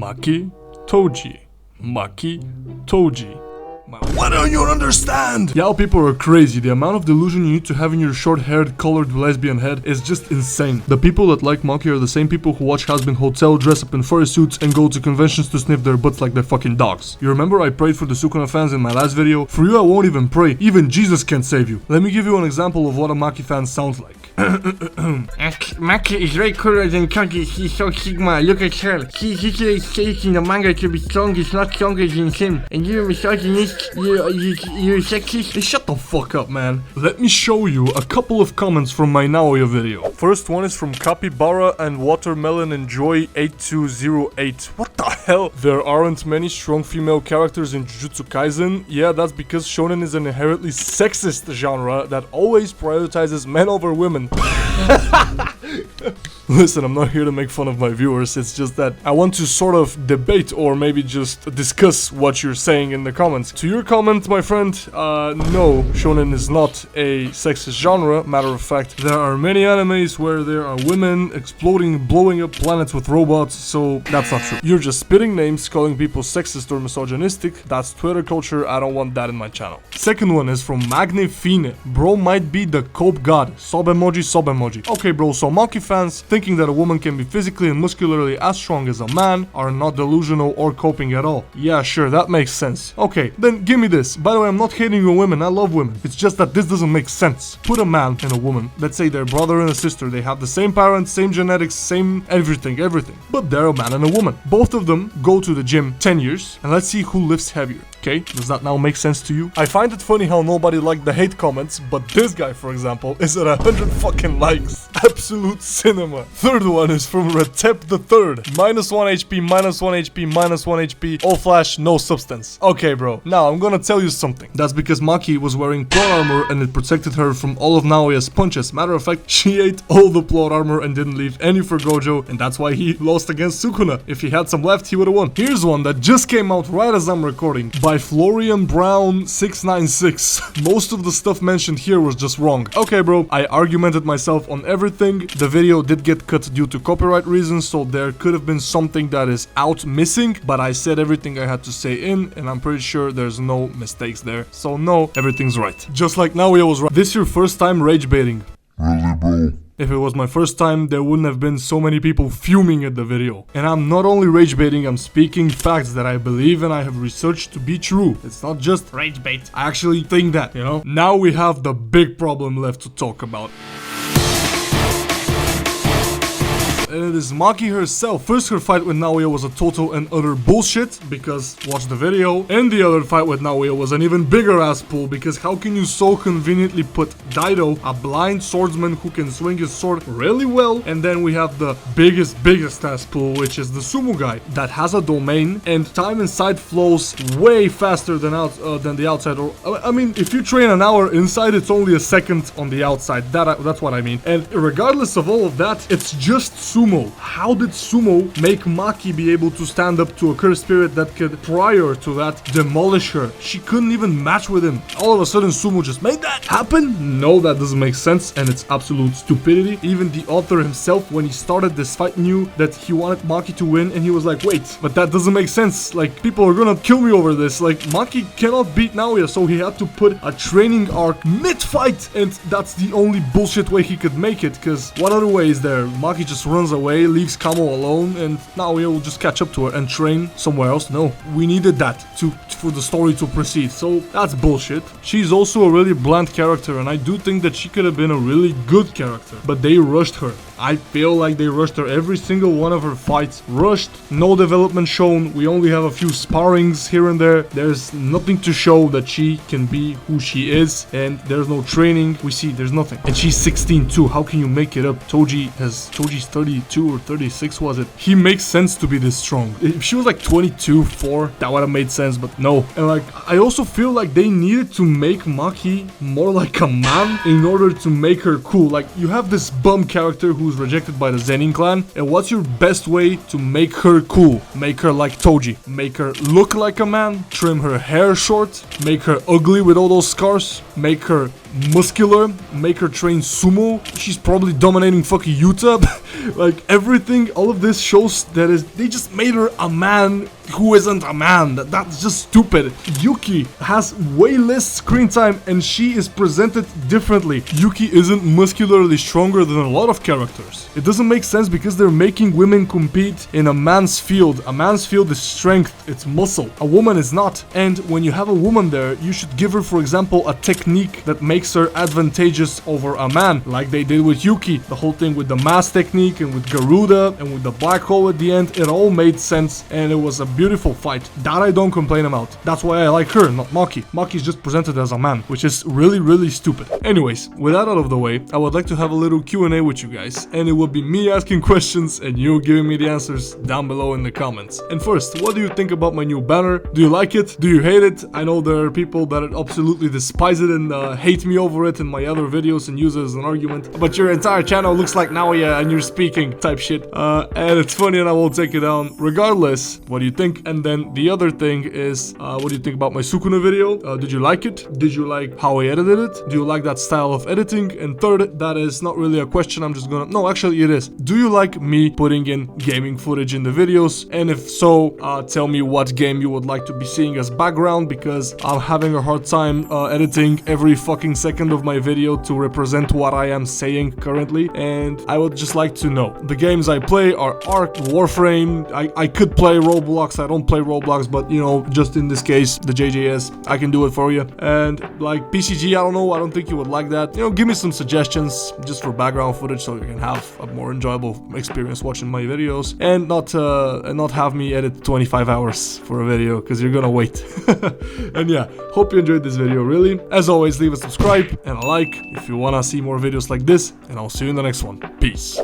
Maki, Toji. Maki, Toji. Why don't you understand? Y'all people are crazy. The amount of delusion you need to have in your short-haired, colored lesbian head is just insane. The people that like Maki are the same people who watch Hazbin Hotel, dress up in furry suits, and go to conventions to sniff their butts like they're fucking dogs. You remember I prayed for the Sukuna fans in my last video? For you I won't even pray. Even Jesus can't save you. Let me give you an example of what a Maki fan sounds like. Maki is way cooler than Toji. He's so Sigma. Look at her. She's literally stating the manga to be strong is not stronger than him. And you're misogynist. You're sexist. Hey, shut the fuck up, man. Let me show you a couple of comments from my Naoya video. First one is from Capybara and Watermelon Enjoy 8208. What the hell? There aren't many strong female characters in Jujutsu Kaisen. Yeah, that's because shonen is an inherently sexist genre that always prioritizes men over women. Listen, I'm not here to make fun of my viewers, it's just that I want to sort of debate or maybe just discuss what you're saying in the comments. To your comment, my friend, no, shonen is not a sexist genre. Matter of fact, there are many animes where there are women exploding, blowing up planets with robots, so that's not true. You're just spitting names, calling people sexist or misogynistic. That's Twitter culture, I don't want that in my channel. Second one is from Manlyfication. Bro might be the cope god. Sob emoji, sob emoji. Okay bro, so Maki fans thinking that a woman can be physically and muscularly as strong as a man are not delusional or coping at all. Yeah, sure, that makes sense. Okay, then give me this. By the way, I'm not hating on women, I love women. It's just that this doesn't make sense. Put a man and a woman, let's say they're brother and a sister, they have the same parents, same genetics, same everything. But they're a man and a woman. Both of them go to the gym 10 years, and let's see who lifts heavier. Okay, does that now make sense to you? I find it funny how nobody liked the hate comments, but this guy, for example, is at 100 fucking likes. Absolute cinema. Third one is from Retep the Third. -1 HP, -1 HP, -1 HP, all flash, no substance. Okay, bro. Now, I'm gonna tell you something. That's because Maki was wearing plot armor and it protected her from all of Naoya's punches. Matter of fact, she ate all the plot armor and didn't leave any for Gojo, and that's why he lost against Sukuna. If he had some left, he would've won. Here's one that just came out right as I'm recording. By Florian Brown 696. Most of the stuff mentioned here was just wrong. Okay, bro, I argumented myself on everything. The video did get cut due to copyright reasons, so there could have been something that is out missing, but I said everything I had to say in, and I'm pretty sure there's no mistakes there. So no, everything's right. Just like Naoya was right. This your first time rage baiting? Really, bro? If it was my first time, there wouldn't have been so many people fuming at the video. And I'm not only rage baiting, I'm speaking facts that I believe and I have researched to be true. It's not just rage bait. I actually think that, you know? Now we have the big problem left to talk about. And it is Maki herself. First, her fight with Naoya was a total and utter bullshit, because watch the video. And the other fight with Naoya was an even bigger ass pull, because how can you so conveniently put Daido, a blind swordsman who can swing his sword really well, and then we have the biggest ass pull, which is the sumo guy that has a domain, and time inside flows way faster than the outside. Or I mean, if you train an hour inside, it's only a second on the outside. That's what I mean. And regardless of all of that, it's just sumo. How did sumo make Maki be able to stand up to a cursed spirit that could, prior to that, demolish her? She couldn't even match with him. All of a sudden, sumo just made that happen? No, that doesn't make sense, and it's absolute stupidity. Even the author himself, when he started this fight, knew that he wanted Maki to win, and he was like, wait, but that doesn't make sense. Like, people are gonna kill me over this. Like, Maki cannot beat Naoya, so he had to put a training arc mid-fight, and that's the only bullshit way he could make it, because what other way is there? Maki just runs away, leaves Kamo alone, and Naoya will just catch up to her and train somewhere else. No, we needed that for the story to proceed, so that's bullshit. She's also a really bland character, and I do think that she could have been a really good character, but they rushed her. I feel like they rushed her. Every single one of her fights rushed, no development shown. We only have a few sparrings here and there. There's nothing to show that she can be who she is, and there's no training. We see there's nothing, and she's 16 too. How can you make it up? Toji's 32 or 36, was it? He makes sense to be this strong. If she was like 22, 4, that would have made sense, but no. And like, I also feel like they needed to make Maki more like a man in order to make her cool. Like, you have this bum character who's rejected by the Zenin clan, and what's your best way to make her cool? Make her like Toji. Make her look like a man, trim her hair short, make her ugly with all those scars, make her muscular, make her train sumo. She's probably dominating fucking Utah. Like everything, all of this shows that they just made her a man who isn't a man. That's just stupid. Yuki has way less screen time and she is presented differently. Yuki isn't muscularly stronger than a lot of characters. It doesn't make sense because they're making women compete in a man's field. A man's field is strength, it's muscle. A woman is not. And when you have a woman there, you should give her, for example, a technique that makes her advantageous over a man, like they did with Yuki. The whole thing with the mass technique and with Garuda and with the black hole at the end, it all made sense and it was a beautiful fight. That I don't complain about. That's why I like her, not Maki. Maki's just presented as a man, which is really, really stupid. Anyways, with that out of the way, I would like to have a little Q&A with you guys, and it would be me asking questions and you giving me the answers down below in the comments. And first, what do you think about my new banner? Do you like it? Do you hate it? I know there are people that absolutely despise it and hate me over it in my other videos and use it as an argument, but your entire channel looks like Naoya and you're speaking type shit. And it's funny and I won't take it down. Regardless, what do you think? And then the other thing is, what do you think about my Sukuna video? Did you like it? Did you like how I edited it? Do you like that style of editing? And third, that is not really a question, I'm just gonna... No, actually it is. Do you like me putting in gaming footage in the videos? And if so, tell me what game you would like to be seeing as background, because I'm having a hard time editing every fucking second of my video to represent what I am saying currently, and I would just like to know. The games I play are Ark, Warframe. I could play Roblox. I don't play Roblox, but you know, just in this case, the JJS, I can do it for you. And like PCG, I don't know, I don't think you would like that. You know, give me some suggestions just for background footage so you can have a more enjoyable experience watching my videos, and not have me edit 25 hours for a video, because you're gonna wait. And yeah, hope you enjoyed this video, really. As always, leave a subscribe and a like if you wanna see more videos like this, and I'll see you in the next one. Peace.